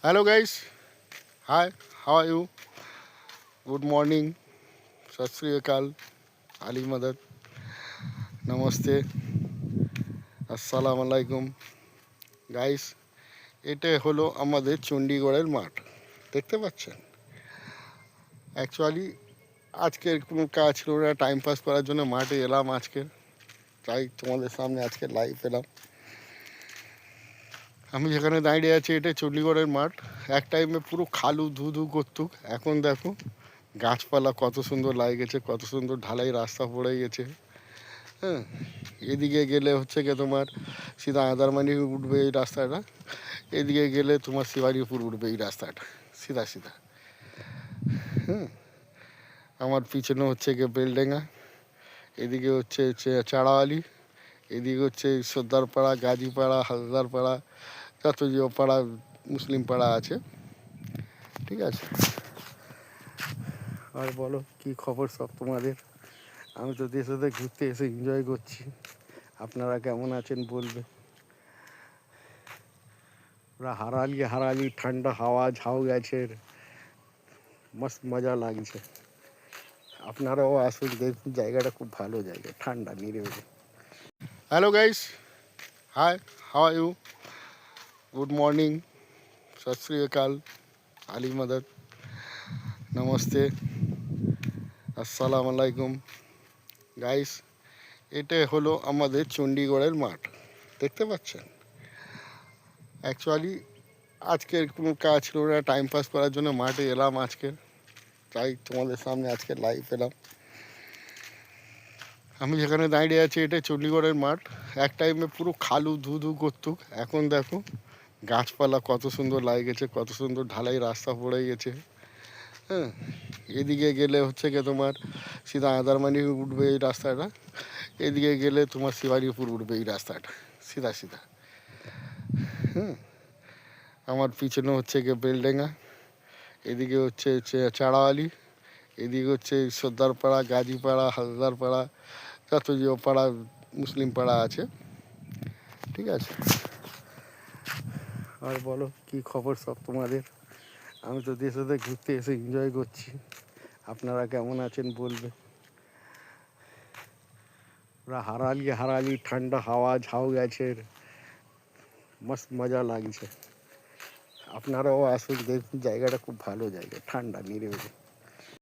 Hello guys, hi, how are you? Good morning, Sat Sri Akal, Ali Madad, Namaste, Assalamu alaikum. Guys, এটা হলো আমাদের চণ্ডীগড়ের মাঠ, দেখতে পাচ্ছেন? অ্যাকচুয়ালি আজকের কোনো কাজ ছিল না, টাইম পাস করার জন্য মাঠে এলাম আজকে, তাই তোমাদের সামনে আজকে লাইভ এলাম। আমি যেখানে দাঁড়িয়ে আছি এটা চণ্ডীগড়ের মাঠ। এক টাইমে পুরো খালু ধু ধু করতুক, এখন দেখো গাছপালা কত সুন্দর লাগে, কত সুন্দর ঢালাই রাস্তা পড়ে গেছে। হ্যাঁ, এদিকে গেলে হচ্ছে গিয়ে তোমার সিধা আদারমানি উঠবে এই রাস্তাটা, এদিকে গেলে তোমার শিবারিপুর উঠবে এই রাস্তাটা, সিধা সিধা। হ্যাঁ, আমার পিছনে হচ্ছে গিয়ে বেলডেঙ্গা, এদিকে হচ্ছে চাড়াওয়ালি, এদিকে হচ্ছে সর্দারপাড়া, গাজীপাড়া, হালদারপাড়া, যত যে পাড়া মুসলিম পাড়া আছে। ঠিক আছে, আর বলো কি খবর সব তোমাদের? আমি তো দেশে ঘুরতে এসে এনজয় করছি, আপনারা কেমন আছেন বলবে। পুরা হারালি হারালি ঠান্ডা হাওয়া ঝাউ গাছের মস্ত মজা লাগছে। আপনারাও আসুন, দেখুন জায়গাটা খুব ভালো জায়গা, ঠান্ডা নিরিবিলি। Hello guys, hi, how are you? Good morning, Sat Sri অকাল, আলী মাদাদ, নমস্তে, আসসালামু আলাইকুম। গাইস, এটা হলো আমাদের চণ্ডীগড়ের মাঠ, দেখতে পাচ্ছেন? অ্যাকচুয়ালি আজকের কোনো কাজ ছিল না, টাইম পাস করার জন্য মাঠে এলাম আজকে, তাই তোমাদের সামনে আজকে লাইভ এলাম। আমি যেখানে দাঁড়িয়ে আছি এটা চণ্ডীগড়ের মাঠ। এক টাইমে পুরো খালু ধু ধু করতুক, এখন দেখো গাছপালা কত সুন্দর লাগছে, কত সুন্দর ঢালাই রাস্তা পড়ে গেছে। হ্যাঁ, এদিকে গেলে হচ্ছে গিয়ে তোমার সিধা আদারমানি উঠবে এই রাস্তাটা, এদিকে গেলে তোমার শিবারিপুর উঠবে এই রাস্তাটা, সিধা সিধা। হ্যাঁ, আমার পিছনে হচ্ছে গিয়ে বেলডেঙ্গা, এদিকে হচ্ছে চাড়াওয়ালি, এদিকে হচ্ছে সর্দারপাড়া, গাজীপাড়া, হালদারপাড়া, যত যে পাড়া মুসলিম পাড়া আছে। ঠিক আছে, আর বলো কি খবর সব তোমাদের? আমি তো দেশে ঘুরতে এসে এনজয় করছি, আপনারা কেমন আছেন বলবে। পুরা হারালি হারালি ঠান্ডা হাওয়া ঝাউ গাছের মস্ত মজা লাগছে। আপনারাও আসুন, দেখুন জায়গাটা খুব ভালো জায়গা, ঠান্ডা নিরিবিলি।